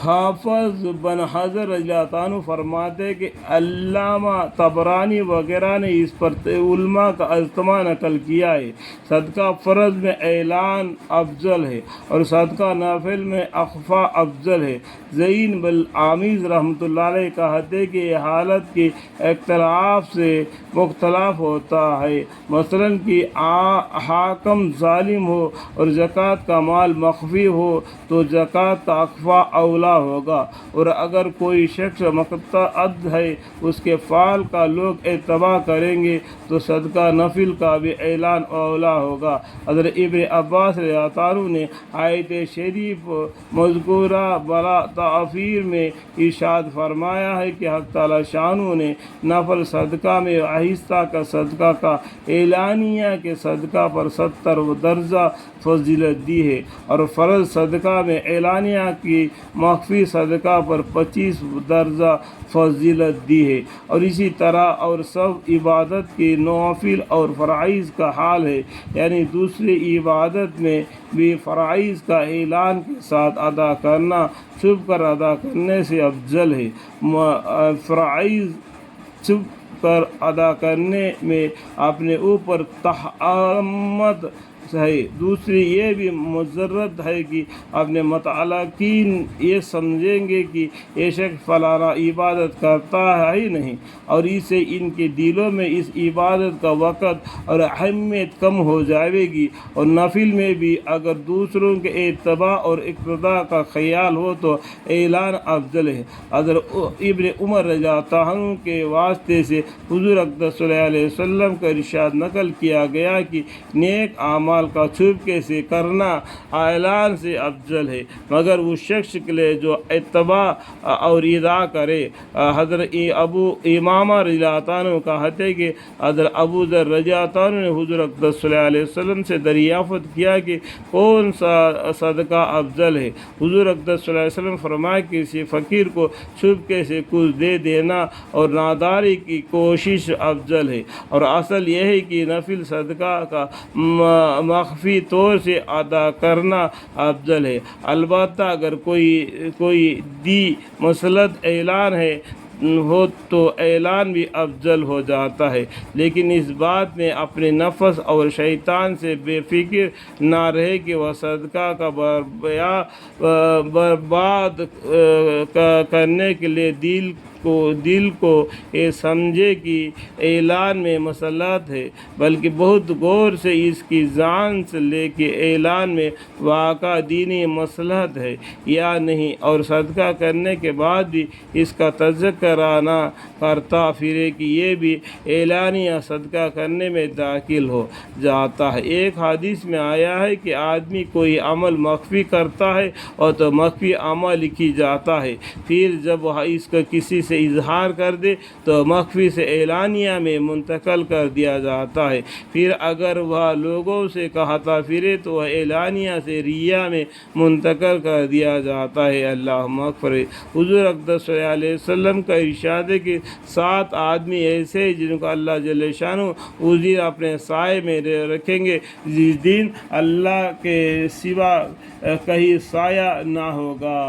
حافظ بن حجر رضی اللہ عنہ فرماتے کہ علامہ طبرانی وغیرہ نے اس پر علماء کا اجتماع نقل کیا ہے، صدقہ فرض میں اعلان افضل ہے اور صدقہ نافل میں اخفا افضل ہے۔ زین بالعامز رحمۃ اللہ علیہ کہتے کہ یہ حالت کی اختلاف سے مختلف ہوتا ہے، مثلاً کہ حاکم ظالم ہو اور زکوٰۃ کا مال مخفی ہو تو زکوٰۃ کا اخفا اولا ہوگا، اور اگر کوئی شخص مقتعد ہے اس کے فعل کا لوگ اتباع کریں گے تو صدقہ نفل کا بھی اعلان اولا ہوگا۔ حضرت ابن عباس رضی اللہ عنہ نے آیت شریف مذکورہ بلا تعفیر میں ارشاد فرمایا ہے کہ حق تعالیٰ شانہ نے نفل صدقہ میں آہستہ کا صدقہ کا اعلانیہ کے صدقہ پر 70 درجہ فضیلت دی ہے، اور فرض صدقہ میں اعلانیہ کی مخفی صدقہ پر 25 درجہ فضیلت دی ہے، اور اسی طرح اور سب عبادت کے نوافل اور فرائض کا حال ہے، یعنی دوسری عبادت میں بھی فرائض کا اعلان کے ساتھ ادا کرنا چھپ کر ادا کرنے سے افضل ہے۔ فرائض چھپ کر ادا کرنے میں اپنے اوپر تہمت ہے، دوسری یہ بھی مضرت ہے کہ اپنے متعلقین یہ سمجھیں گے کہ یہ شخص فلانا عبادت کرتا ہے ہی نہیں، اور اسے ان کے دلوں میں اس عبادت کا وقت اور اہمیت کم ہو جائے گی۔ اور نفل میں بھی اگر دوسروں کے اتباع اور اقتداء کا خیال ہو تو اعلان افضل ہے۔ حضرت ابن عمر رضی اللہ عنہ کے واسطے سے حضور اقدس صلی اللہ علیہ وسلم کا ارشاد نقل کیا گیا کہ نیک اعمال کا چھپکے سے کرنا اعلان سے افضل ہے، مگر اس شخص کے لیے جو اتباع اور ادا کرے۔ حضرت ابو امامہ رضی اللہ عنہ کہتے کہ حضرت ابو ذر رضی اللہ عنہ نے حضور اقدس صلی اللہ علیہ وسلم سے دریافت کیا کہ کون سا صدقہ افضل ہے؟ حضور اقدس صلی اللہ علیہ وسلم فرمایا کہ کسی فقیر کو چھپکے سے کچھ دے دینا اور ناداری کی کوشش افضل ہے، اور اصل یہ ہے کہ نفل صدقہ کا مخفی طور سے ادا کرنا افضل ہے۔ البتہ اگر کوئی دی مسلط اعلان ہو تو اعلان بھی افضل ہو جاتا ہے، لیکن اس بات میں اپنے نفس اور شیطان سے بے فکر نہ رہے کہ وہ صدقہ کا برباد کرنے کے لیے دل کو یہ سمجھے کہ اعلان میں مصلحت ہے، بلکہ بہت غور سے اس کی جان سے لے کہ اعلان میں واقع دینی مصلحت ہے یا نہیں، اور صدقہ کرنے کے بعد بھی اس کا تذکرہ نہ کرتا پھرے کہ یہ بھی اعلانیہ صدقہ کرنے میں داخل ہو جاتا ہے۔ ایک حدیث میں آیا ہے کہ آدمی کوئی عمل مخفی کرتا ہے اور تو مخفی عمل لکھی جاتا ہے، پھر جب وہ اس کو کسی سے اظہار کر دے تو مخفی سے اعلانیہ میں منتقل کر دیا جاتا ہے، پھر اگر وہ لوگوں سے کہتا پھرے تو وہ اعلانیہ سے ریا میں منتقل کر دیا جاتا ہے۔ اللہم اغفر۔ حضور اقدس صلی اللہ علیہ وسلم کا ارشاد ہے کہ 7 آدمی ایسے ہیں جن کو اللہ جل شانہ اس دن اپنے سائے میں رکھیں گے جس دن اللہ کے سوا کہیں سایہ نہ ہوگا۔